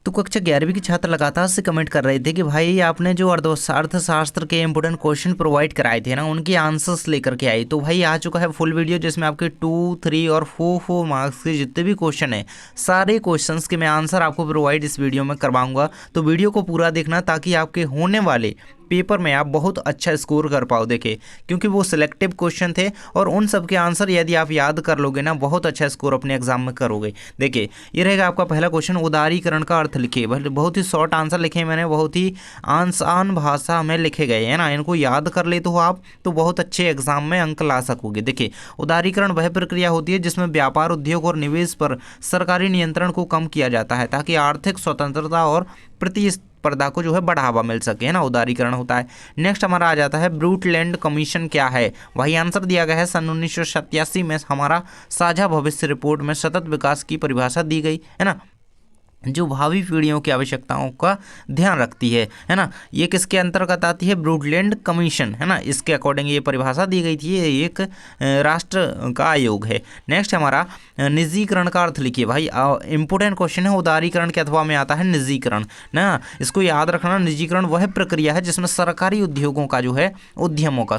तो कक्षा 11वीं के छात्र लगातार से कमेंट कर रहे थे कि भाई आपने जो अर्थशास्त्र के इंपोर्टेंट क्वेश्चन प्रोवाइड कराए थे ना, उनके आंसर्स लेकर के आई। तो भाई आ चुका है फुल वीडियो, जिसमें आपके 2, 3 और 4 मार्क्स के जितने भी क्वेश्चन है, सारे क्वेश्चंस के मैं आंसर आपको प्रोवाइड इस वीडियो में करवाऊंगा। तो वीडियो को पूरा देखना ताकि आपके होने वाले पेपर में आप बहुत अच्छा स्कोर कर पाओ। देखे, क्योंकि वो सिलेक्टिव क्वेश्चन थे और उन सब के आंसर यदि आप याद कर लोगे ना, बहुत अच्छा स्कोर अपने एग्जाम में करोगे। देखिए, ये रहेगा आपका पहला क्वेश्चन, उदारीकरण का अर्थ लिखिए। बहुत ही शॉर्ट आंसर लिखे मैंने, बहुत ही आसान भाषा में लिखे गए हैं ना, इनको याद कर लेते हो आप तो बहुत अच्छे एग्जाम में अंक ला सकोगे। देखिए, उदारीकरण वह प्रक्रिया होती है जिसमें व्यापार, उद्योग और निवेश पर सरकारी नियंत्रण को कम किया जाता है ताकि आर्थिक स्वतंत्रता और प्रतिस्पर्धा को जो है बढ़ावा मिल सके, है ना, उदारीकरण होता है। नेक्स्ट हमारा आ जाता है ब्रूटलैंड कमीशन क्या है। वही आंसर दिया गया है सन 1987 में हमारा साझा भविष्य रिपोर्ट में सतत विकास की परिभाषा दी गई है ना, जो भावी पीढ़ियों की आवश्यकताओं का ध्यान रखती है ना। ये किसके अंतर्गत आती है? ब्रूटलैंड कमीशन, है ना, इसके अकॉर्डिंग ये परिभाषा दी गई थी। ये एक राष्ट्र का आयोग है। नेक्स्ट हमारा निजीकरण का अर्थ लिखिए। भाई इंपोर्टेंट क्वेश्चन है, उदारीकरण के अथवा में आता है निजीकरण ना, इसको याद रखना। निजीकरण वह प्रक्रिया है जिसमें सरकारी उद्योगों का जो है, उद्यमों का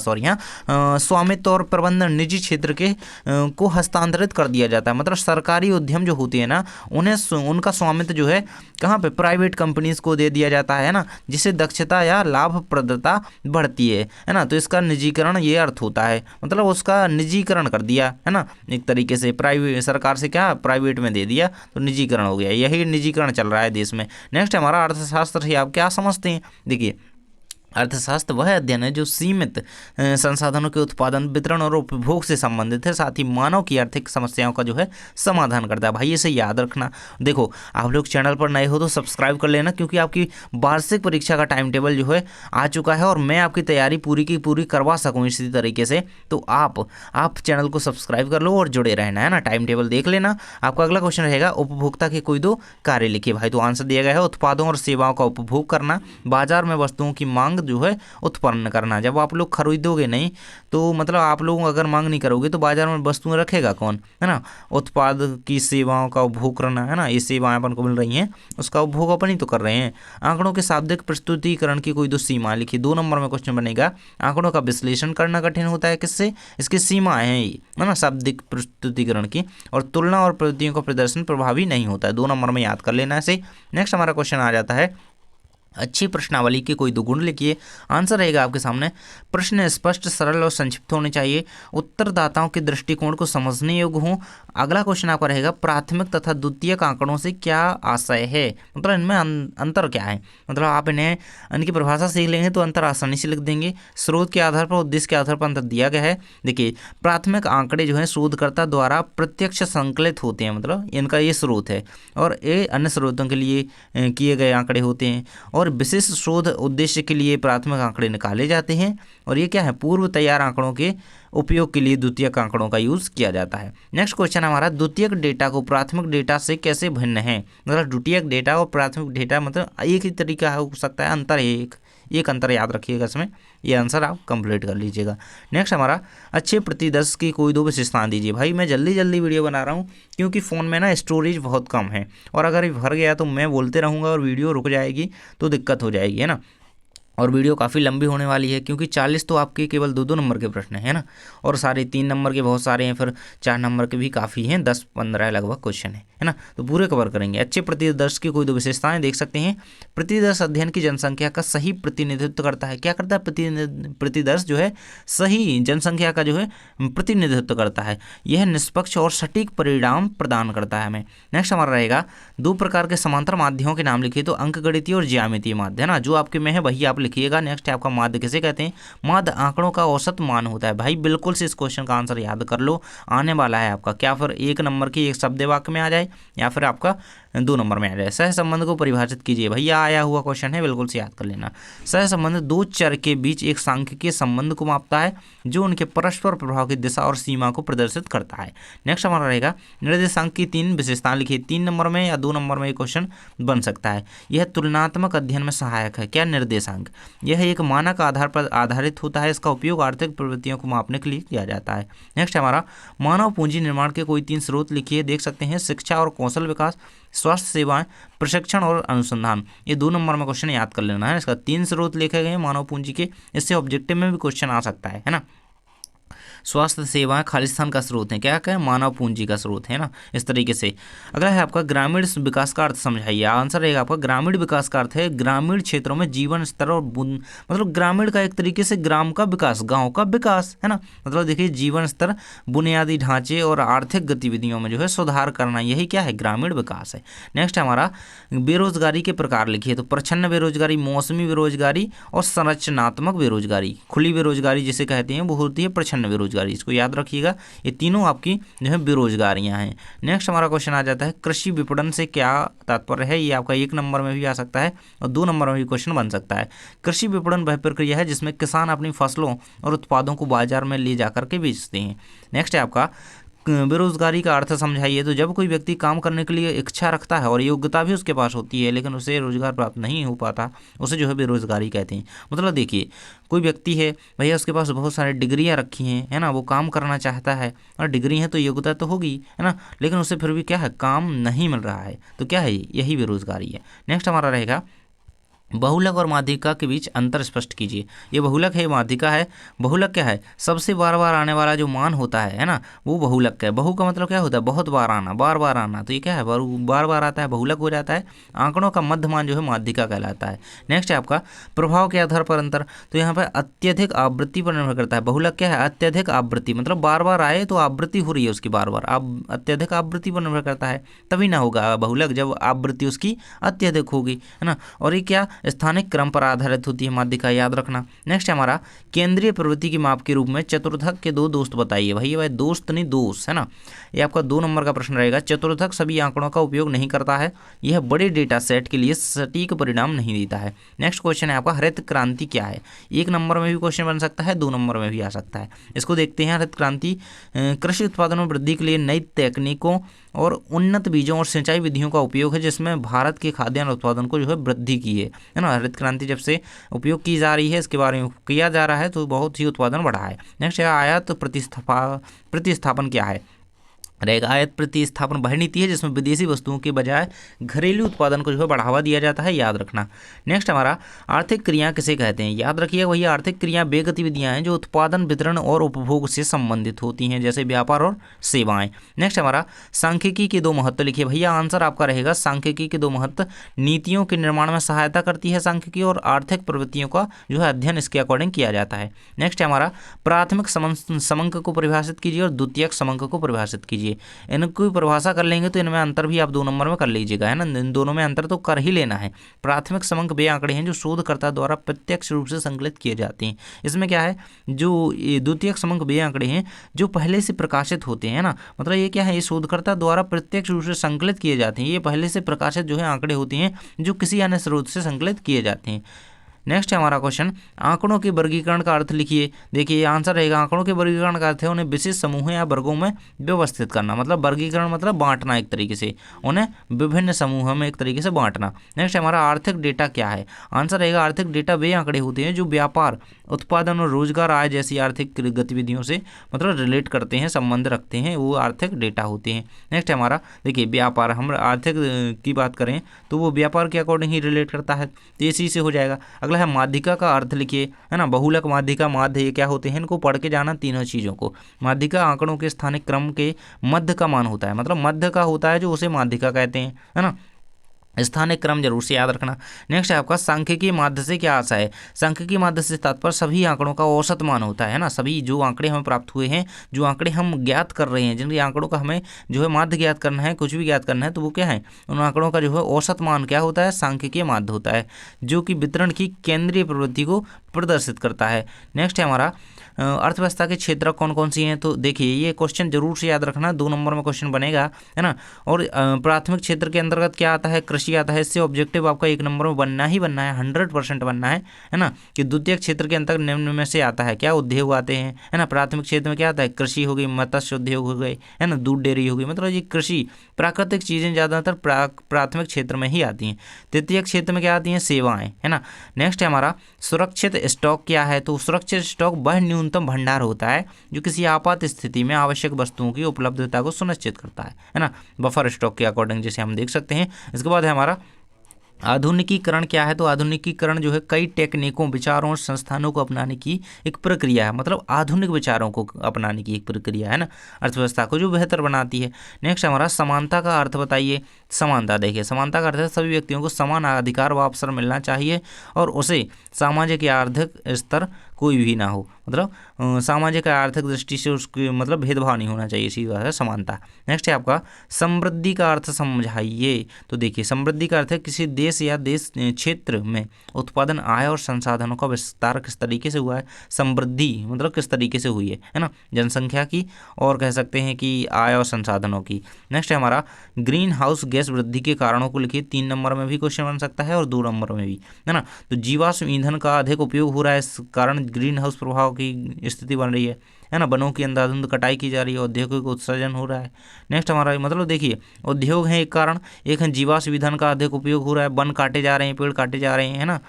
स्वामित्व और प्रबंधन निजी क्षेत्र के को हस्तांतरित कर दिया जाता है। मतलब सरकारी उद्यम जो होते हैं ना, उन्हें उनका स्वामित्व जो है कहाँ पे? प्राइवेट कंपनीज को दे दिया जाता है ना, जिससे दक्षता या लाभप्रदता बढ़ती है ना। तो इसका निजीकरण ये अर्थ होता है, मतलब उसका निजीकरण कर दिया, है ना, एक तरीके से प्राइवेट, सरकार से क्या प्राइवेट में दे दिया तो निजीकरण हो गया। यही निजीकरण चल रहा है देश में। नेक्स्ट हमारा अर्थशास्त्र से आप क्या समझते हैं? देखिए, अर्थशास्त्र वह अध्ययन है जो सीमित संसाधनों के उत्पादन, वितरण और उपभोग से संबंधित है, साथ ही मानव की आर्थिक समस्याओं का जो है समाधान करता है। भाई इसे याद रखना। देखो, आप लोग चैनल पर नए हो तो सब्सक्राइब कर लेना, क्योंकि आपकी वार्षिक परीक्षा का टाइम टेबल जो है आ चुका है और मैं आपकी तैयारी पूरी की पूरी करवा सकूँ इसी तरीके से। तो आप चैनल को सब्सक्राइब कर लो और जुड़े रहना, है ना, टाइम टेबल देख लेना। आपका अगला क्वेश्चन रहेगा उपभोक्ता के कोई दो कार्य लिखिए। भाई तो आंसर दिया गया है उत्पादों और सेवाओं का उपभोग करना, बाजार में वस्तुओं की मांग जो है उत्पन्न करना। जब आप लोग खरीदोगे नहीं तो मतलब आप लोग अगर मांग नहीं करोगे तो बाजार में वस्तुएं रखेगा कौन, है ना। उत्पाद की सेवाओं का उपभोग करना, है ना, ये सेवाएं अपन को मिल रही हैं, उसका उपभोग अपन ही तो कर रहे हैं। आंकड़ों के शाब्दिक प्रस्तुतिकरण की कोई दो सीमा लिखिए। 2 नंबर में क्वेश्चन बनेगा, आंकड़ों का विश्लेषण करना कठिन होता है किससे? इसकी सीमाएं हैं ये, है ना, शाब्दिक प्रस्तुतिकरण की, और तुलना और प्रवृत्तियों का प्रदर्शन प्रभावी नहीं होता है। 2 नंबर में याद कर लेना इसे। नेक्स्ट हमारा क्वेश्चन आ जाता है, अच्छी प्रश्नावली के कोई 2 गुण लिखिए। आंसर रहेगा आपके सामने, प्रश्न स्पष्ट, सरल और संक्षिप्त होने चाहिए, उत्तरदाताओं के दृष्टिकोण को समझने योग्य हो। अगला क्वेश्चन आपका रहेगा, प्राथमिक तथा द्वितीयक आंकड़ों से क्या आशय है, मतलब इनमें अंतर क्या है। मतलब आप इनकी परिभाषा सीख लेंगे तो अंतर आसानी से लिख देंगे। स्रोत के आधार पर, उद्देश्य के आधार पर अंतर दिया गया है। देखिए, प्राथमिक आंकड़े जो है शोधकर्ता द्वारा प्रत्यक्ष संकलित होते हैं, मतलब इनका ये स्रोत है, और ये अन्य स्रोतों के लिए किए गए आंकड़े होते हैं, और विशिष्ट शोध उद्देश्य के लिए प्राथमिक आंकड़े निकाले जाते हैं। और ये क्या है? पूर्व तैयार आंकड़ों के उपयोग के लिए द्वितीयक आंकड़ों का यूज़ किया जाता है। नेक्स्ट क्वेश्चन हमारा, द्वितीयक डेटा को प्राथमिक डेटा से कैसे भिन्न है। मतलब द्वितीयक डेटा और प्राथमिक डेटा मतलब एक ही तरीका हो सकता है, अंतर है एक अंतर याद रखिएगा इसमें। ये आंसर आप कंप्लीट कर लीजिएगा। नेक्स्ट हमारा, अच्छे प्रतिदर्श की कोई 2 विशेषताएं दीजिए। भाई मैं जल्दी जल्दी वीडियो बना रहा हूँ क्योंकि फ़ोन में ना स्टोरेज बहुत कम है, और अगर ये भर गया तो मैं बोलते रहूँगा और वीडियो रुक जाएगी तो दिक्कत हो जाएगी, है ना, और वीडियो काफ़ी लंबी होने वाली है, क्योंकि 40 तो आपके केवल 2-2 नंबर के प्रश्न है ना, और सारे 3 नंबर के बहुत सारे हैं, फिर 4 नंबर के भी काफ़ी हैं, 10-15 लगभग क्वेश्चन है ना, तो पूरे कवर करेंगे। अच्छे प्रतिदर्श की कोई 2 विशेषताएं देख सकते हैं। प्रतिदर्श अध्ययन की जनसंख्या का सही प्रतिनिधित्व करता है। क्या करता है? प्रतिदर्श जो है सही जनसंख्या का जो है प्रतिनिधित्व करता है। यह निष्पक्ष और सटीक परिणाम प्रदान करता है हमें। नेक्स्ट हमारा रहेगा, 2 प्रकार के समांतर माध्यमों के नाम लिखिए। तो अंकगणितीय और ज्यामितीय माध्य, है ना, जो आपके में है वही आप लिखिएगा। नेक्स्ट है आपका माध्य किसे कहते हैं? माध्य आंकड़ों का औसत मान होता है। भाई बिल्कुल से इस क्वेश्चन का आंसर याद कर लो, आने वाला है आपका। क्या फिर 1 नंबर की एक शब्द वाक्य में आ जाए या फिर आपका 2 नंबर में आ जाए। सह संबंध को परिभाषित कीजिए। भैया आया हुआ क्वेश्चन है, बिल्कुल से याद कर लेना। सह संबंध 2 चर के बीच एक सांख्यिकीय संबंध को मापता है जो उनके परस्पर प्रभाव की दिशा और सीमा को प्रदर्शित करता है। नेक्स्ट हमारा रहेगा, निर्देशांक की 3 विशेषताएं लिखिए। 3 नंबर में या 2 नंबर में ये क्वेश्चन बन सकता है। यह तुलनात्मक अध्ययन में सहायक है। क्या? निर्देशांक। यह एक मानक आधार पर आधारित होता है। इसका उपयोग आर्थिक प्रवृत्तियों को मापने के लिए किया जाता है। नेक्स्ट हमारा मानव पूंजी निर्माण के कोई 3 स्रोत लिखिए। देख सकते हैं शिक्षा और कौशल विकास, स्वास्थ्य सेवाएं, प्रशिक्षण और अनुसंधान। ये 2 नंबर में क्वेश्चन याद कर लेना है। इसका 3 स्रोत लिखे गए हैं मानव पूंजी के। इससे ऑब्जेक्टिव में भी क्वेश्चन आ सकता है ना। स्वास्थ्य सेवाएं खालिस्तान का स्रोत है, क्या क्या मानव पूंजी का स्रोत है ना, इस तरीके से। अगला है आपका ग्रामीण विकास का अर्थ समझाइए। आंसर रहेगा आपका ग्रामीण विकास का अर्थ है ग्रामीण क्षेत्रों में जीवन स्तर और मतलब ग्रामीण का एक तरीके से ग्राम का विकास, गांव का विकास है ना। मतलब देखिए जीवन स्तर, बुनियादी ढांचे और आर्थिक गतिविधियों में जो है सुधार करना, यही क्या है ग्रामीण विकास है। नेक्स्ट हमारा बेरोजगारी के प्रकार लिखिए। तो प्रच्छन्न बेरोजगारी, मौसमी बेरोजगारी और संरचनात्मक बेरोजगारी। खुली बेरोजगारी जिसे कहते हैं वो होती है प्रच्छन्न बेरोजगारी, इसको याद रखिएगा। ये तीनों आपकी जो है बेरोजगारियां हैं। नेक्स्ट हमारा क्वेश्चन आ जाता है कृषि विपणन से क्या तात्पर्य है। ये आपका 1 नंबर में भी आ सकता है और 2 नंबर में भी क्वेश्चन बन सकता है। कृषि विपणन वह प्रक्रिया है जिसमें किसान अपनी फसलों और उत्पादों को बाजार में ले जाकर के बेचते हैं। नेक्स्ट है आपका बेरोजगारी का अर्थ समझाइए। तो जब कोई व्यक्ति काम करने के लिए इच्छा रखता है और योग्यता भी उसके पास होती है लेकिन उसे रोजगार प्राप्त नहीं हो पाता, उसे जो है बेरोजगारी कहते हैं। मतलब देखिए कोई व्यक्ति है भैया, उसके पास बहुत सारी डिग्रियां रखी हैं है ना, वो काम करना चाहता है और डिग्री है तो योग्यता तो होगी है ना, लेकिन उसे फिर भी क्या है काम नहीं मिल रहा है, तो क्या है यही बेरोजगारी है। नेक्स्ट हमारा रहेगा बहुलक और माध्यिका के बीच अंतर स्पष्ट कीजिए। ये बहुलक है, माध्यिका है। बहुलक क्या है, सबसे बार बार आने वाला जो मान होता है ना, वो बहुलक है। बहु का मतलब क्या होता है, बहुत बार आना, बार बार आना, तो ये क्या है बार बार आता है, बहुलक हो जाता है। आंकड़ों का मध्य मान जो है माध्यिका कहलाता है। नेक्स्ट है आपका प्रभाव के आधार पर अंतर। तो यहाँ पर अत्यधिक आवृत्ति पर निर्भर करता है। बहुलक क्या है, अत्यधिक आवृत्ति, मतलब बार बार आए तो आवृत्ति हो रही है उसकी बार बार, अत्यधिक आवृत्ति पर निर्भर करता है, तभी ना होगा बहुलक जब आवृत्ति उसकी अत्यधिक होगी है ना। और ये क्या स्थानिक क्रम पर आधारित होती है माध्यिका, याद रखना। नेक्स्ट हमारा केंद्रीय प्रवृत्ति की माप के रूप में चतुर्थक के 2 दोस्त बताइए। भाई दोस्त नहीं दोष है ना, ये आपका 2 नंबर का प्रश्न रहेगा। चतुर्थक सभी आंकड़ों का उपयोग नहीं करता है, यह बड़े डेटा सेट के लिए सटीक परिणाम नहीं देता है। नेक्स्ट क्वेश्चन है आपका हरित क्रांति क्या है। 1 नंबर में भी क्वेश्चन बन सकता है, 2 नंबर में भी आ सकता है। इसको देखते हैं। हरित क्रांति कृषि उत्पादन में वृद्धि के लिए नई तकनीकों और उन्नत बीजों और सिंचाई विधियों का उपयोग है जिसमें भारत के खाद्यान्न उत्पादन को जो है वृद्धि की है ना। हरित क्रांति जब से उपयोग की जा रही है, इसके बारे में किया जा रहा है, तो बहुत ही उत्पादन बढ़ा है। नेक्स्ट है आयात प्रतिस्थापन क्या है रहेगा। आयात प्रतिस्थापन वह नीति है जिसमें विदेशी वस्तुओं के बजाय घरेलू उत्पादन को जो है बढ़ावा दिया जाता है, याद रखना। नेक्स्ट हमारा आर्थिक क्रिया किसे कहते हैं, याद रखिए वही आर्थिक क्रिया वे गतिविधियां हैं जो उत्पादन, वितरण और उपभोग से संबंधित होती हैं, जैसे व्यापार और सेवाएं। नेक्स्ट हमारा सांख्यिकी के 2 महत्व लिखिए। भैया आंसर आपका रहेगा सांख्यिकी के 2 महत्व। नीतियों के निर्माण में सहायता करती है सांख्यिकी और आर्थिक प्रवृत्तियों का जो है अध्ययन इसके अकॉर्डिंग किया जाता है। नेक्स्ट हमारा प्राथमिक समंक को परिभाषित कीजिए और द्वितीयक समंक को परिभाषित कीजिए। इनको परिभाषा कर लेंगे तो इनमें अंतर भी आप 2 नंबर में कर लीजिएगा है ना, इन दोनों में अंतर तो कर ही लेना है। प्राथमिक समंक वे आंकड़े हैं जो शोधकर्ता द्वारा प्रत्यक्ष रूप से संकलित किए जाते हैं। इसमें क्या है, जो द्वितीयक समंक वे आंकड़े हैं जो पहले से प्रकाशित होते हैं ना, मतलब ये क्या है, ये शोधकर्ता द्वारा प्रत्यक्ष रूप से संकलित किए जाते हैं। ये पहले से प्रकाशित जो है आंकड़े होते हैं जो किसी अन्य स्रोत से संकलित किए जाते हैं। नेक्स्ट है हमारा क्वेश्चन आंकड़ों के वर्गीकरण का अर्थ लिखिए। देखिए आंसर रहेगा आंकड़ों के वर्गीकरण का अर्थ है उन्हें विशेष समूहों या वर्गों में व्यवस्थित करना। मतलब वर्गीकरण मतलब बांटना, एक तरीके से उन्हें विभिन्न समूहों में एक तरीके से बांटना। नेक्स्ट हमारा आर्थिक डेटा क्या है। आंसर रहेगा आर्थिक डेटा वे आंकड़े होते हैं जो व्यापार, उत्पादन और रोजगार, आय जैसी आर्थिक गतिविधियों से मतलब रिलेट करते हैं, संबंध रखते हैं, वो आर्थिक डेटा होते हैं। नेक्स्ट हमारा देखिए व्यापार, हम आर्थिक की बात करें तो वो व्यापार के अकॉर्डिंग ही रिलेट करता है, तो इसी से हो जाएगा। अगला है माध्यिका का अर्थ लिखिए है ना। बहुलक, माध्यिका, माध्य, ये क्या होते हैं, इनको पढ़ के जाना तीनों चीज़ों को। माध्यिका आंकड़ों के स्थानिक क्रम के मध्य का मान होता है, मतलब मध्य का होता है जो उसे माध्यिका कहते हैं है ना। स्थानिक क्रम जरूर से याद रखना। नेक्स्ट है आपका सांख्यिकीय माध्य से क्या आशा है। सांख्यिकीय माध्य से तात्पर्य सभी आंकड़ों का औसत मान होता है ना। सभी जो आंकड़े हमें प्राप्त हुए हैं, जो आंकड़े हम ज्ञात कर रहे हैं, जिन आंकड़ों का हमें जो है माध्य ज्ञात करना है, कुछ भी ज्ञात करना है, तो वो क्या है, उन आंकड़ों का जो है औसत मान क्या होता है, सांख्यिकीय माध्य होता है, जो कि वितरण की केंद्रीय प्रवृत्ति को प्रदर्शित करता है। नेक्स्ट है हमारा अर्थव्यवस्था के क्षेत्र कौन कौन सी हैं। तो देखिए ये क्वेश्चन जरूर से याद रखना, 2 नंबर में क्वेश्चन बनेगा है ना। और प्राथमिक क्षेत्र के अंतर्गत क्या आता है, कृषि कृषि आता है। इससे ऑब्जेक्टिव आपका 1 नंबर में बनना ही बनना है, 100% बनना है ना, कि द्वितीयक क्षेत्र के अंतर्गत निम्न में से आता है क्या, उद्योग आते हैं, है ना। प्राथमिक क्षेत्र में क्या आता है, कृषि हो गई, मत्स्य उद्योग हो गए, है ना, दूध डेयरी हो गई, मतलब ये कृषि प्राकृतिक चीजें ज्यादातर प्राथमिक क्षेत्र में ही आती हैं। तृतीय क्षेत्र में क्या आती हैं, सेवाएं, है ना। नेक्स्ट है हमारा सुरक्षित स्टॉक क्या है, तो सुरक्षित स्टॉक वह न्यूनतम भंडार होता है जो किसी आपात स्थिति में आवश्यक वस्तुओं की उपलब्धता को सुनिश्चित करता है ना, बफर स्टॉक के अकॉर्डिंग जिसे हम देख सकते हैं। इसके बाद है हमारा आधुनिकीकरण क्या है, तो आधुनिकीकरण जो है कई टेक्निकों, विचारों और संस्थानों को अपनाने की एक प्रक्रिया है, मतलब आधुनिक विचारों को अपनाने की एक प्रक्रिया है ना, अर्थव्यवस्था को जो बेहतर बनाती है। नेक्स्ट हमारा समानता का अर्थ बताइए। समानता, देखिए समानता का अर्थ है सभी व्यक्तियों को समान अधिकार व अवसर मिलना चाहिए और उसे सामाजिक या आर्थिक स्तर कोई भी ना हो, मतलब सामाजिक या आर्थिक दृष्टि से उसकी मतलब भेदभाव नहीं होना चाहिए, इसी बात है समानता। नेक्स्ट है आपका समृद्धि का अर्थ समझाइए, तो देखिए समृद्धि का अर्थ है किसी देश या देश क्षेत्र में उत्पादन, आय और संसाधनों का विस्तार किस तरीके से हुआ है, समृद्धि मतलब किस तरीके से हुई है ना, जनसंख्या की और कह सकते हैं कि आय और संसाधनों की। नेक्स्ट है हमारा ग्रीन हाउस गैस वृद्धि के कारणों को लिखिए, 3 नंबर में भी क्वेश्चन बन सकता है और 2 नंबर में भी, है ना। तो जीवाश्म ईंधन का अधिक उपयोग हो रहा है, इस कारण ग्रीन हाउस प्रभाव की स्थिति बन रही है ना, वनों की अंधाधुंध कटाई की जा रही है, औद्योगिक उत्सर्जन हो रहा है। नेक्स्ट हमारा मतलब देखिए उद्योग है एक कारण, एक है जीवाश्म ईंधन का अधिक उपयोग हो रहा है, वन काटे जा रहे हैं, पेड़ काटे जा रहे हैं, है ना,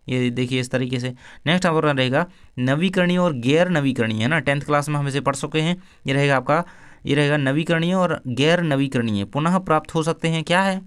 ये देखिए इस तरीके से। नेक्स्ट हमारा रहेगा नवीकरणीय और गैर नवीकरणीय, है ना, 10th क्लास में हम इसे पढ़ चुके हैं। ये रहेगा आपका, ये रहेगा नवीकरणीय और गैर नवीकरणीय पुनः प्राप्त हो सकते हैं, क्या है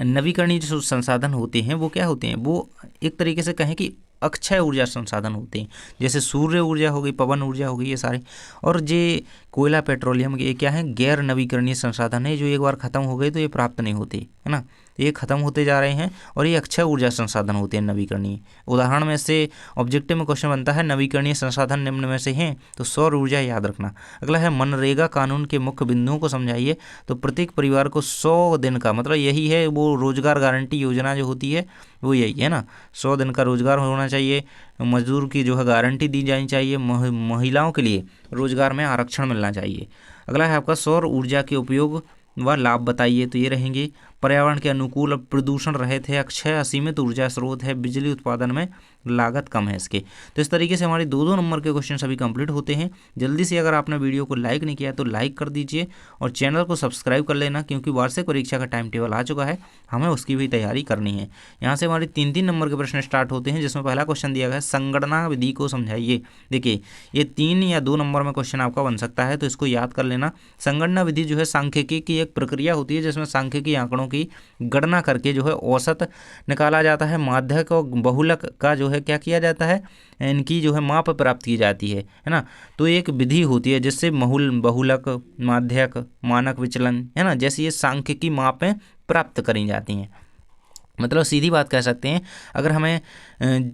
नवीकरणीय जो संसाधन होते हैं वो क्या होते हैं, वो एक तरीके से कहें कि अक्षय ऊर्जा संसाधन होते हैं, जैसे सूर्य ऊर्जा हो गई, पवन ऊर्जा हो गई, ये सारे। और ये कोयला, पेट्रोलियम, ये क्या है गैर नवीकरणीय संसाधन है, जो एक बार खत्म हो गए तो ये प्राप्त नहीं होते, है ना, ये खत्म होते जा रहे हैं और ये अक्षय ऊर्जा संसाधन होते हैं नवीकरणीय। उदाहरण में से ऑब्जेक्टिव में क्वेश्चन बनता है नवीकरणीय संसाधन निम्न में से हैं, तो सौर ऊर्जा याद रखना। अगला है मनरेगा कानून के मुख्य बिंदुओं को समझाइए, तो प्रत्येक परिवार को 100 दिन का, मतलब यही है वो रोजगार गारंटी योजना जो होती है वो यही है ना, 100 दिन का रोजगार होना चाहिए, मजदूर की जो है गारंटी दी जानी चाहिए, महिलाओं के लिए रोजगार में आरक्षण मिलना चाहिए। अगला है आपका सौर ऊर्जा के उपयोग व लाभ बताइए, तो ये रहेंगे पर्यावरण के अनुकूल, प्रदूषण रहित है, अक्षय असीमित ऊर्जा स्रोत है, बिजली उत्पादन में लागत कम है इसके। तो इस तरीके से हमारे 2-2 नंबर के क्वेश्चन सभी कंप्लीट होते हैं। जल्दी से अगर आपने वीडियो को लाइक नहीं किया तो लाइक कर दीजिए और चैनल को सब्सक्राइब कर लेना, क्योंकि वार्षिक परीक्षा का टाइम टेबल आ चुका है, हमें उसकी भी तैयारी करनी है। यहाँ से हमारे 3-3 नंबर के प्रश्न स्टार्ट होते हैं, जिसमें पहला क्वेश्चन दिया गया है संगणना विधि को समझाइए। देखिए ये 3 या 2 नंबर में क्वेश्चन आपका बन सकता है, तो इसको याद कर लेना। संगणना विधि जो है सांख्यिकी की एक प्रक्रिया होती है, जिसमें सांख्यिकी आंकड़ों की गणना करके जो है औसत निकाला जाता है, माध्यक और बहुलक का जो है क्या किया जाता है, इनकी जो है माप प्राप्त की जाती है ना। तो एक विधि होती है जिससे बहुलक, माध्यक, मानक विचलन, है ना, जैसे ये सांख्यिकी मापें प्राप्त करी जाती हैं। मतलब सीधी बात कह सकते हैं, अगर हमें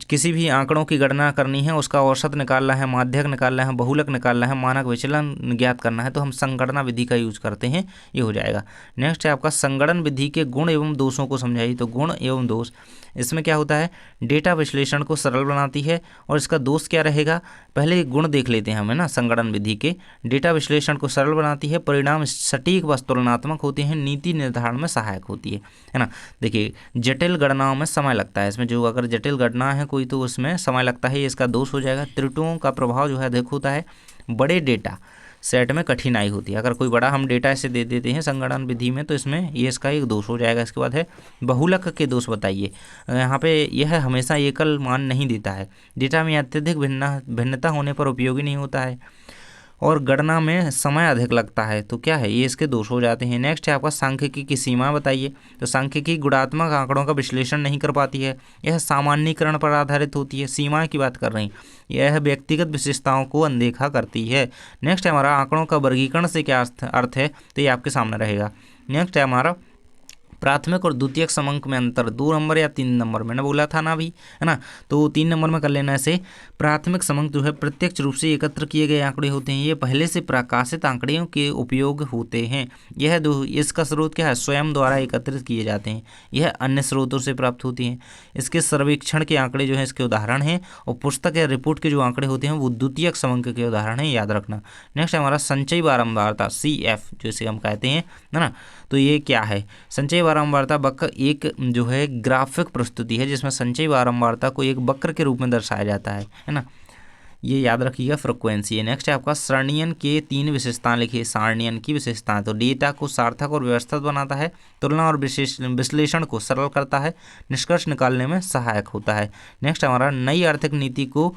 किसी भी आंकड़ों की गणना करनी है, उसका औसत निकालना है, माध्यक निकालना है, बहुलक निकालना है, मानक विचलन ज्ञात करना है, तो हम संगणना विधि का यूज करते हैं, ये हो जाएगा। नेक्स्ट है आपका संगणन विधि के गुण एवं दोषों को समझाइए। तो गुण एवं दोष, इसमें क्या होता है, डेटा विश्लेषण को सरल बनाती है, और इसका दोष क्या रहेगा, पहले गुण देख लेते हैं हमें ना। संगणन विधि के डेटा विश्लेषण को सरल बनाती है, परिणाम सटीक व तुलनात्मक होते हैं, नीति निर्धारण में सहायक होती है ना। देखिए जटिल गणनाओं में समय लगता है, इसमें जो अगर जटिल गणना है कोई तो उसमें समय लगता है, ये इसका दोष हो जाएगा। त्रुटियों का प्रभाव जो है अधिक होता है, बड़े डेटा सेट में कठिनाई होती है, अगर कोई बड़ा हम डेटा ऐसे दे देते हैं संगणन विधि में तो इसमें ये इसका एक दोष हो जाएगा। इसके बाद है बहुलक के दोष बताइए। यहाँ पे यह हमेशा एकल मान नहीं देता है, डेटा में अत्यधिक भिन्नता होने पर उपयोगी नहीं होता है, और गणना में समय अधिक लगता है, तो क्या है ये इसके दोष हो जाते हैं। नेक्स्ट है आपका सांख्यिकी की सीमा बताइए। तो सांख्यिकी गुणात्मक आंकड़ों का विश्लेषण नहीं कर पाती है, यह सामान्यीकरण पर आधारित होती है, सीमाएं की बात कर रही, यह व्यक्तिगत विशेषताओं को अनदेखा करती है। नेक्स्ट है हमारा आंकड़ों का वर्गीकरण से क्या अर्थ है, तो ये आपके सामने रहेगा। नेक्स्ट है हमारा प्राथमिक और द्वितीयक समंक में अंतर, 2 नंबर या 3 नंबर, मैंने बोला था ना अभी, है ना, तो 3 नंबर में कर लेना ऐसे। प्राथमिक समंक जो है प्रत्यक्ष रूप से एकत्र किए गए आंकड़े होते हैं, ये पहले से प्रकाशित आंकड़ों के उपयोग होते हैं, यह इसका स्रोत क्या है, स्वयं द्वारा एकत्रित किए जाते हैं, यह अन्य स्रोतों से प्राप्त होती हैं। इसके सर्वेक्षण के आंकड़े जो हैं इसके उदाहरण हैं, और पुस्तक या रिपोर्ट के जो आंकड़े होते हैं वो द्वितीयक समंक के उदाहरण हैं, याद रखना। नेक्स्ट हमारा संचयी बारंबारता, CF जो इसे हम कहते हैं, है ना, तो ये क्या है, संचयी बारंबारता वक्र एक जो है ग्राफिक प्रस्तुति है जिसमें संचयी बारंबारता को एक वक्र के रूप में दर्शाया जाता है ना, ये याद रखिएगा। फ्रीक्वेंसी है। नेक्स्ट है आपका सारणियन के 3 विशेषताएं लिखिए। सारणियन की विशेषताएं तो डेटा को सार्थक और व्यवस्थित बनाता है, तुलना और विश्लेषण को सरल करता है, निष्कर्ष निकालने में सहायक होता है। नेक्स्ट हमारा नई आर्थिक नीति को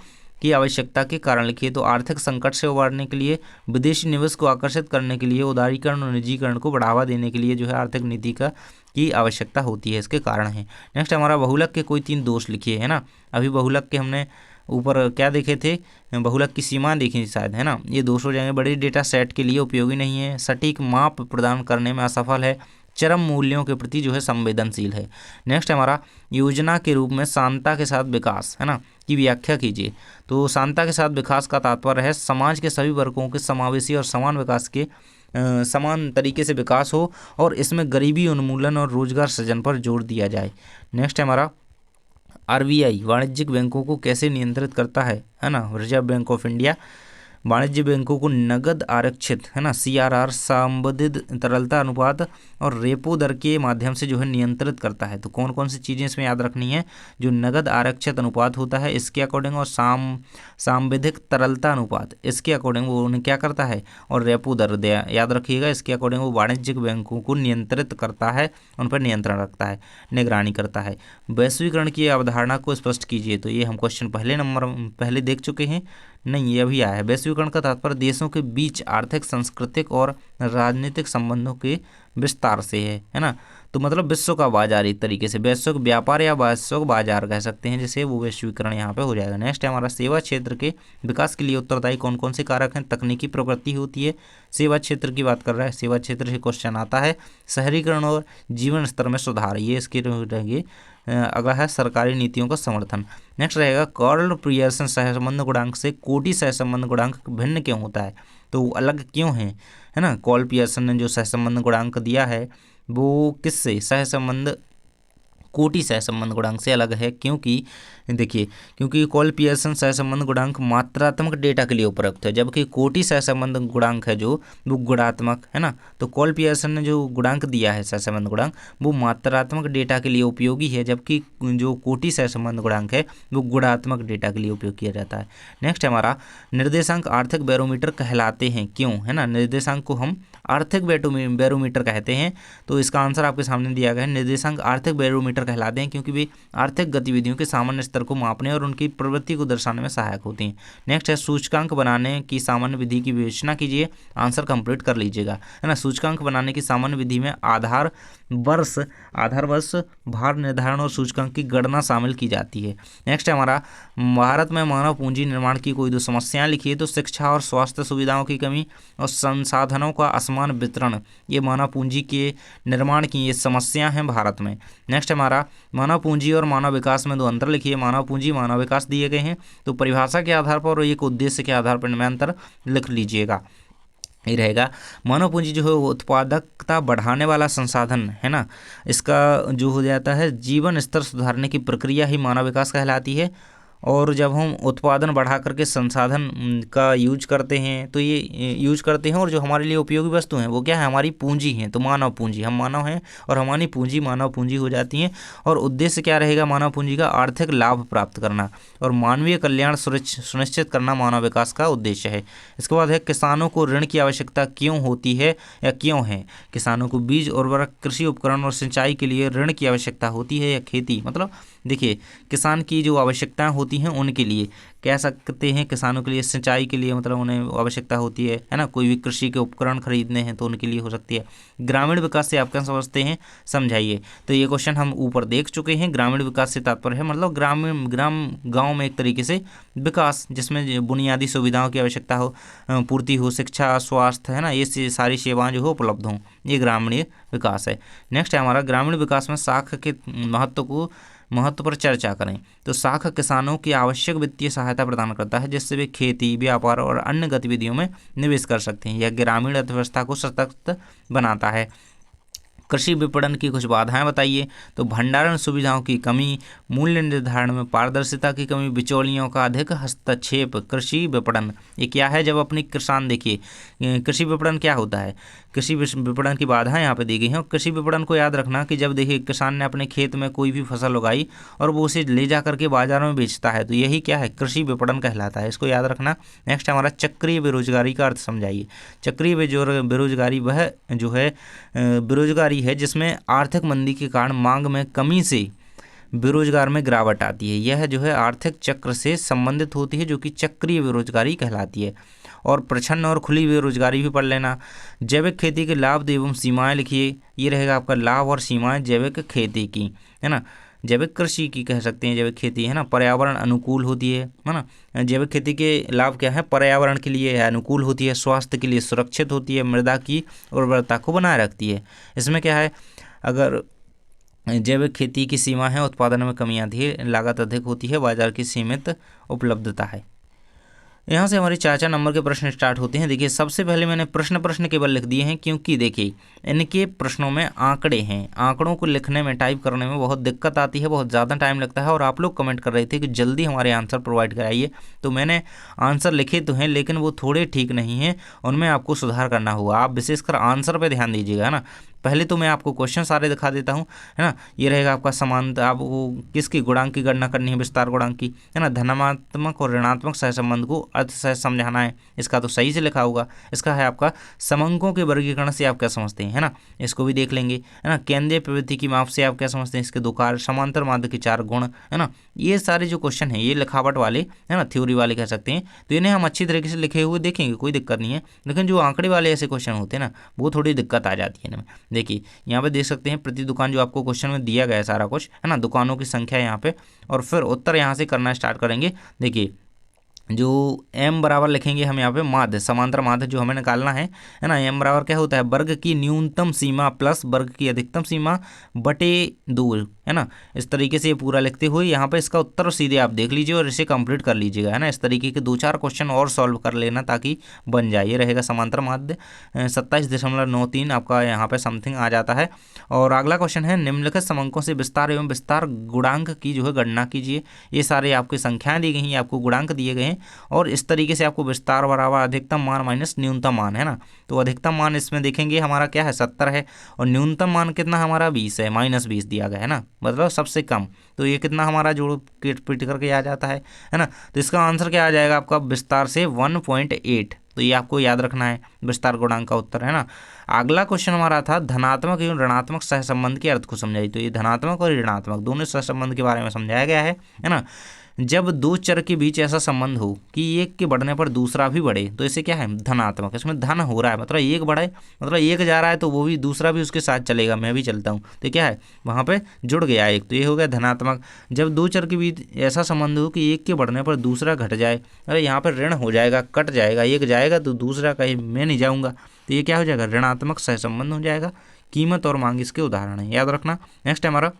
की आवश्यकता के कारण लिखिए। तो आर्थिक संकट से उबारने के लिए, विदेशी निवेश को आकर्षित करने के लिए, उदारीकरण और निजीकरण को बढ़ावा देने के लिए जो है आर्थिक नीति की आवश्यकता होती है, इसके कारण है। नेक्स्ट हमारा बहुलक के कोई 3 दोष लिखिए, है ना। अभी बहुलक के हमने ऊपर क्या देखे थे, बहुलक की सीमा देखी शायद, है ना। ये दोष हो जाएंगे। बड़े डेटा सेट के लिए उपयोगी नहीं है, सटीक माप प्रदान करने में असफल है, चरम मूल्यों के प्रति जो है संवेदनशील है। नेक्स्ट हमारा योजना के रूप में शांता के साथ विकास, है ना, की व्याख्या कीजिए। तो शांता के साथ विकास का तात्पर्य है समाज के सभी वर्गों के समावेशी और समान विकास के समान तरीके से विकास हो और इसमें गरीबी उन्मूलन और रोजगार सृजन पर जोर दिया जाए। नेक्स्ट हमारा आरबीआई वाणिज्यिक बैंकों को कैसे नियंत्रित करता है ना। रिजर्व बैंक ऑफ इंडिया वाणिज्य बैंकों को नगद आरक्षित, है ना, CRR संबंधित तरलता अनुपात और रेपो दर के माध्यम से जो है नियंत्रित करता है। तो कौन कौन सी चीज़ें इसमें याद रखनी है, जो नगद आरक्षित अनुपात होता है इसके अकॉर्डिंग, और सांविधिक तरलता अनुपात इसके अकॉर्डिंग वो उन्हें क्या करता है, और रेपो दर याद रखिएगा, इसके अकॉर्डिंग वो वाणिज्यिक बैंकों को नियंत्रित करता है, उन पर नियंत्रण रखता है, निगरानी करता है। वैश्वीकरण की अवधारणा को स्पष्ट कीजिए। तो ये हम क्वेश्चन पहले देख चुके हैं, नहीं ये अभी आया है। वैश्वीकरण का तात्पर्य देशों के बीच आर्थिक, सांस्कृतिक और राजनीतिक संबंधों के विस्तार से है ना। तो मतलब विश्व का बाजार, एक तरीके से वैश्विक व्यापार या वैश्विक बाजार कह सकते हैं, जैसे वो वैश्वीकरण यहाँ पे हो जाएगा। नेक्स्ट है हमारा सेवा क्षेत्र के विकास के लिए उत्तरदायी कौन कौन से कारक हैं। तकनीकी प्रवृत्ति होती है, सेवा क्षेत्र की बात कर रहा है, सेवा क्षेत्र से क्वेश्चन आता है। शहरीकरण और जीवन स्तर में सुधार, ये इसके रहेंगे। अगला है सरकारी नीतियों का समर्थन। नेक्स्ट रहेगा कार्ल पियर्सन सहसंबंध गुणांक से कोटि सहसंबंध गुणांक भिन्न क्यों होता है, तो अलग क्यों है ना। कार्ल पियर्सन ने जो सहसंबंध गुणांक दिया है वो किससे, सहसंबंध कोटि सहसंबंध गुणांक से अलग है। क्योंकि देखिए, क्योंकि कार्ल पियर्सन सहसंबंध गुणांक मात्रात्मक डेटा के लिए उपयुक्त है, जबकि कोटि सहसंबंध गुणांक है जो वो गुणात्मक, है ना। तो कार्ल पियर्सन ने जो गुणांक दिया है सहसंबंध गुणांक वो मात्रात्मक डेटा के लिए उपयोगी है, जबकि जो कोटि सहसंबंध गुणांक है वो गुणात्मक डेटा के लिए उपयोग किया जाता है। नेक्स्ट हमारा निर्देशांक आर्थिक बैरोमीटर कहलाते हैं क्यों, है ना। निर्देशांक को हम आर्थिक बैरोमीटर कहते हैं। तो इसका आंसर आपके सामने दिया गया है। निर्देशांक आर्थिक बैरोमीटर कहलाते हैं क्योंकि वे आर्थिक गतिविधियों के सामान्य स्तर को मापने और उनकी प्रवृत्ति को दर्शाने में सहायक होती हैं। नेक्स्ट है सूचकांक बनाने की सामान्य विधि की विवेचना कीजिए। आंसर कंप्लीट कर लीजिएगा, है ना। सूचकांक बनाने की सामान्य विधि में आधार वर्ष, भार निर्धारण और सूचकांक की गणना शामिल की जाती है। नेक्स्ट है हमारा भारत में मानव पूंजी निर्माण की कोई 2 समस्याएं लिखिए। तो शिक्षा और स्वास्थ्य सुविधाओं की कमी और संसाधनों का असमान वितरण, ये मानव पूंजी के निर्माण की ये समस्याएं हैं भारत में। नेक्स्ट हमारा मानव पूंजी और मानव विकास में 2 अंतर लिखिए। मानव पूंजी, मानव विकास दिए गए हैं, तो परिभाषा के आधार पर और एक उद्देश्य के आधार पर इनमें अंतर लिख लीजिएगा। ये रहेगा मानव पूंजी जो है उत्पादकता बढ़ाने वाला संसाधन, है ना। इसका जो हो जाता है जीवन स्तर सुधारने की प्रक्रिया ही मानव विकास कहलाती है। और जब हम उत्पादन बढ़ा करके संसाधन का यूज करते हैं तो ये यूज करते हैं, और जो हमारे लिए उपयोगी वस्तु हैं वो क्या है, हमारी पूंजी हैं। तो मानव पूंजी, हम मानव हैं और हमारी पूंजी मानव पूंजी हो जाती हैं। और उद्देश्य क्या रहेगा मानव पूंजी का, आर्थिक लाभ प्राप्त करना और मानवीय कल्याण सुनिश्चित करना मानव विकास का उद्देश्य है। इसके बाद है किसानों को ऋण की आवश्यकता क्यों होती है या क्यों है। किसानों को बीज, उर्वरक, कृषि उपकरण और सिंचाई के लिए ऋण की आवश्यकता होती है या खेती, मतलब देखिए किसान की जो आवश्यकताएं होती हैं उनके लिए कह सकते हैं, किसानों के लिए सिंचाई के लिए मतलब उन्हें आवश्यकता होती है ना। कोई भी कृषि के उपकरण खरीदने हैं तो उनके लिए हो सकती है। ग्रामीण विकास से आप क्या समझते हैं, समझाइए। तो ये क्वेश्चन हम ऊपर देख चुके हैं। ग्रामीण विकास से तात्पर्य है मतलब गांव में एक तरीके से विकास जिसमें बुनियादी सुविधाओं की आवश्यकता हो, पूर्ति हो, शिक्षा, स्वास्थ्य, है ना, ये सारी सेवाएं जो हो उपलब्ध हों, ये ग्रामीण विकास है। नेक्स्ट है हमारा ग्रामीण विकास में शाख के महत्व पर चर्चा करें। तो शाख किसानों की आवश्यक वित्तीय सहायता प्रदान करता है जिससे वे खेती, व्यापार और अन्य गतिविधियों में निवेश कर सकते हैं। यह ग्रामीण अर्थव्यवस्था को सशक्त बनाता है। कृषि विपणन की कुछ बाधाएं बताइए। तो भंडारण सुविधाओं की कमी, मूल्य निर्धारण में पारदर्शिता की कमी, बिचौलियों का अधिक हस्तक्षेप। कृषि विपणन ये क्या है, जब अपनी किसान देखिए कृषि विपणन क्या होता है, कृषि विपणन की बाधाएं यहाँ पे दी गई हैं। और कृषि विपणन को याद रखना कि जब देखिए किसान ने अपने खेत में कोई भी फसल उगाई और वो उसे ले जा करके बाजार में बेचता है, तो यही क्या है, कृषि विपणन कहलाता है, इसको याद रखना। नेक्स्ट हमारा चक्रीय बेरोजगारी का अर्थ समझाइए। चक्रीय बेरोजगारी वह जो है बेरोजगारी है जिसमें आर्थिक मंदी के कारण मांग में कमी से बेरोजगार में गिरावट आती है। यह जो है आर्थिक चक्र से संबंधित होती है, जो कि चक्रीय बेरोजगारी कहलाती है। और प्रच्छन्न और खुली बेरोजगारी भी पढ़ लेना। जैविक खेती के लाभ एवं सीमाएं लिखिए। ये रहेगा आपका लाभ और सीमाएं जैविक खेती की, है ना, जैविक कृषि की कह सकते हैं, जैविक खेती, है ना, पर्यावरण अनुकूल होती है ना। जैविक खेती के लाभ क्या है, पर्यावरण के लिए अनुकूल होती है, स्वास्थ्य के लिए सुरक्षित होती है, मृदा की उर्वरता को बनाए रखती है। इसमें क्या है, अगर जैविक खेती की सीमा है, उत्पादन में कमी आती है, लागत अधिक होती है, बाजार की सीमित उपलब्धता है। यहाँ से हमारे 4 नंबर के प्रश्न स्टार्ट होते हैं। देखिए सबसे पहले मैंने प्रश्न केवल लिख दिए हैं, क्योंकि देखिए इनके प्रश्नों में आंकड़े हैं। आंकड़ों को लिखने में, टाइप करने में बहुत दिक्कत आती है, बहुत ज़्यादा टाइम लगता है। और आप लोग कमेंट कर रहे थे कि जल्दी हमारे आंसर प्रोवाइड कराइए, तो मैंने आंसर लिखे तो हैं, लेकिन वो थोड़े ठीक नहीं हैं, उनमें आपको सुधार करना होगा। आप विशेषकर आंसर पर ध्यान दीजिएगा, है ना। पहले तो मैं आपको क्वेश्चन सारे दिखा देता हूँ, है ना। ये रहेगा आपका समानता, आपको किसकी गुणांक की गणना करनी है, विस्तार गुणांक की, है ना। धनात्मक और ऋणात्मक सहसंबंध को अर्थ सह समझाना है, इसका तो सही से लिखा होगा। इसका है आपका समंकों के वर्गीकरण से आप क्या समझते हैं, है ना, इसको भी देख लेंगे, है ना। केंद्रीय प्रवृत्ति की माप से आप क्या समझते हैं, इसके 2 कार्य, समांतर माध्य के 4 गुण, है ना। ये सारे जो क्वेश्चन है ये लिखावट वाले, है ना, थ्योरी वाले कह सकते हैं, तो इन्हें हम अच्छी तरीके से लिखे हुए देखेंगे, कोई दिक्कत नहीं है। लेकिन जो आंकड़े वाले ऐसे क्वेश्चन होते हैं ना, वो थोड़ी दिक्कत आ जाती है इनमें। देखिए यहाँ पे देख सकते हैं प्रति दुकान, जो आपको क्वेश्चन में दिया गया है सारा कुछ, है ना, दुकानों की संख्या यहाँ पे, और फिर उत्तर यहाँ से करना स्टार्ट करेंगे। देखिए जो m बराबर लिखेंगे हम यहाँ पे माध्य, समांतर माध्य जो हमें निकालना है ना। m बराबर क्या होता है, वर्ग की न्यूनतम सीमा प्लस वर्ग की अधिकतम सीमा बटे 2, है ना। इस तरीके से ये पूरा लिखते हुए यहाँ पे इसका उत्तर सीधे आप देख लीजिए और इसे कंप्लीट कर लीजिएगा, है ना। इस तरीके के 2-4 क्वेश्चन और सॉल्व कर लेना ताकि बन जाए। ये रहेगा समांतर माध्य 27.93 आपका यहाँ पे समथिंग आ जाता है। और अगला क्वेश्चन है, निम्नलिखित समंकों से विस्तार एवं विस्तार गुणांक की जो है गणना कीजिए। ये सारे आपकी संख्याएं दी गई हैं, आपको गुणांक दिए गए हैं, और इस तरीके से आपको विस्तार बराबर अधिकतम मान माइनस न्यूनतम मान, है ना। तो अधिकतम मान इसमें देखेंगे हमारा क्या है, 70 है, और न्यूनतम मान कितना हमारा 20 है, -20 दिया गया है ना, मतलब सबसे कम। तो ये कितना हमारा जोड़ पीट करके आ जाता है ना। तो इसका आंसर क्या आ जाएगा आपका, विस्तार से 1.8। तो ये आपको याद रखना है, विस्तार गुणांक का उत्तर, है ना। अगला क्वेश्चन हमारा था धनात्मक एवं ऋणात्मक सहसंबंध के अर्थ को समझाइए। तो ये धनात्मक और ऋणात्मक दोनों सहसंबंध के बारे में समझाया गया है ना। जब 2 चर के बीच ऐसा संबंध हो कि एक के बढ़ने पर दूसरा भी बढ़े, तो इसे क्या है, धनात्मक। इसमें धन हो रहा है, मतलब एक बढ़े, मतलब एक जा रहा है तो वो भी दूसरा भी उसके साथ चलेगा, मैं भी चलता हूँ, तो क्या है, वहाँ पे जुड़ गया एक, तो ये हो गया धनात्मक। जब 2 चर के बीच ऐसा संबंध हो कि एक के बढ़ने पर दूसरा घट जाए, अरे यहाँ पर ऋण हो जाएगा, कट जाएगा, एक जाएगा तो दूसरा कहीं मैं नहीं जाऊँगा, तो ये क्या हो जाएगा, ऋणात्मक सहसंबंध हो जाएगा। कीमत और मांग इसके उदाहरण है, याद रखना। नेक्स्ट है हमारा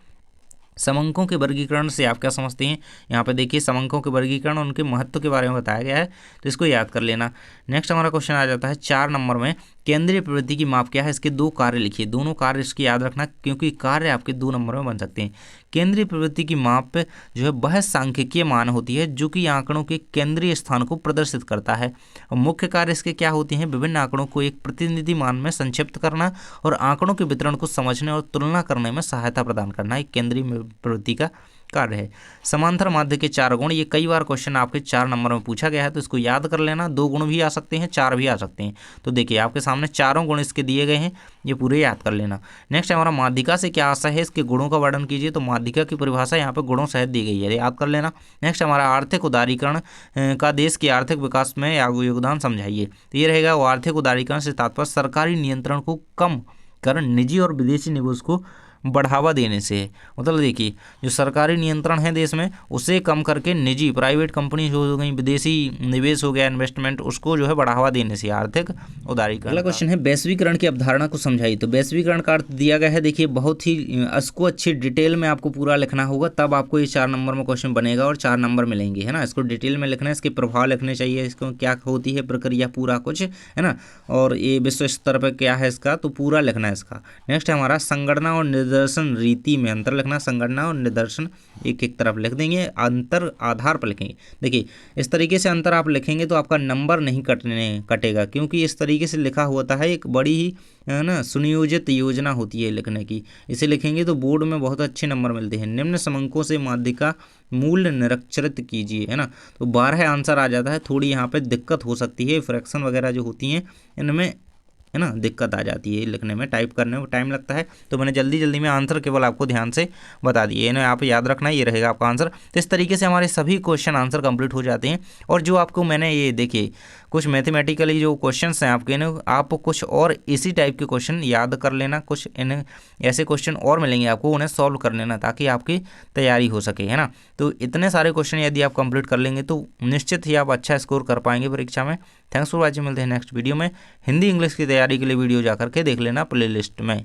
समंकों के वर्गीकरण से आप क्या समझते हैं। यहाँ पे देखिए समंकों के वर्गीकरण, उनके महत्व के बारे में बताया गया है, तो इसको याद कर लेना। नेक्स्ट हमारा क्वेश्चन आ जाता है 4 नंबर में, केंद्रीय प्रवृत्ति की माप क्या है, इसके 2 कार्य लिखिए। दोनों कार्य इसकी याद रखना, क्योंकि कार्य आपके 2 नंबर में बन सकते हैं। केंद्रीय प्रवृत्ति की माप जो है वह सांख्यिकीय मान होती है जो कि आंकड़ों के केंद्रीय स्थान को प्रदर्शित करता है। और मुख्य कार्य इसके क्या होते हैं, विभिन्न आंकड़ों को एक प्रतिनिधि मान में संक्षिप्त करना और आंकड़ों के वितरण को समझने और तुलना करने में सहायता प्रदान करना एक केंद्रीय प्रवृत्ति का कार्य है। समांतर माध्य के 4 गुण, ये कई बार क्वेश्चन आपके 4 नंबर में पूछा गया है, तो इसको याद कर लेना। 2 गुण भी आ सकते हैं, 4 भी आ सकते हैं। तो देखिए आपके सामने चारों गुण इसके दिए गए हैं, ये पूरे याद कर लेना। नेक्स्ट हमारा माध्यिका से क्या आशय है, इसके गुणों का वर्णन कीजिए। तो माध्यिका की परिभाषा यहाँ पे गुणों सहित दी गई है, याद कर लेना। नेक्स्ट हमारा आर्थिक उदारीकरण का देश के आर्थिक विकास में योगदान समझाइए। तो ये रहेगा, वो आर्थिक उदारीकरण से तात्पर्य सरकारी नियंत्रण को कम कर निजी और विदेशी निवेश को बढ़ावा देने से है। मतलब देखिए जो सरकारी नियंत्रण है देश में, उसे कम करके निजी प्राइवेट कंपनी जो हो गई, विदेशी निवेश हो गया, इन्वेस्टमेंट, उसको जो है बढ़ावा देने से आर्थिक उदारीकरण। अगला क्वेश्चन है वैश्वीकरण की अवधारणा को समझाइए। तो वैश्वीकरण का अर्थ दिया गया है, देखिए बहुत ही इसको अच्छी डिटेल में आपको पूरा लिखना होगा, तब आपको ये 4 नंबर में क्वेश्चन बनेगा और 4 नंबर मिलेंगे, है ना। इसको डिटेल में लिखना है, इसके प्रभाव लिखने चाहिए, इसको क्या होती है प्रक्रिया, पूरा कुछ, है ना। और ये विश्व स्तर पर क्या है इसका, तो पूरा लिखना है इसका। नेक्स्ट है हमारा संगणना और निदर्शन रीति में अंतर लिखना, संगणना और निदर्शन एक एक तरफ लिख देंगे, अंतर आधार पर लिखेंगे। देखिए इस तरीके से अंतर आप लिखेंगे तो आपका नंबर नहीं कटेगा, क्योंकि इस तरीके से लिखा होता है, एक बड़ी ही है ना सुनियोजित योजना होती है लिखने की। इसे लिखेंगे तो बोर्ड में बहुत अच्छे नंबर मिलते हैं। निम्न समंकों से माध्यिका मूल्य निरक्षरित कीजिए, है ना। तो 12 आंसर आ जाता है। थोड़ी यहाँ पे दिक्कत हो सकती है, फ्रैक्शन वगैरह जो होती हैं इनमें है ना दिक्कत आ जाती है, लिखने में टाइप करने में टाइम लगता है। तो मैंने जल्दी जल्दी में आंसर केवल आपको ध्यान से बता दिए, इन्हें आप याद रखना, ये रहेगा आपका आंसर। तो इस तरीके से हमारे सभी क्वेश्चन आंसर कंप्लीट हो जाते हैं। और जो आपको मैंने ये देखिए कुछ मैथमेटिकली जो क्वेश्चंस हैं आपके ना, आप कुछ और इसी टाइप के क्वेश्चन याद कर लेना, कुछ इन्हें ऐसे क्वेश्चन और मिलेंगे आपको, उन्हें सॉल्व कर लेना ताकि आपकी तैयारी हो सके, है ना। तो इतने सारे क्वेश्चन यदि आप कंप्लीट कर लेंगे तो निश्चित ही आप अच्छा स्कोर कर पाएंगे परीक्षा में। थैंक्स फॉर वॉचिंग, मिलते हैं नेक्स्ट वीडियो में। हिंदी इंग्लिश की तैयारी के लिए वीडियो जा करके देख लेना प्लेलिस्ट में।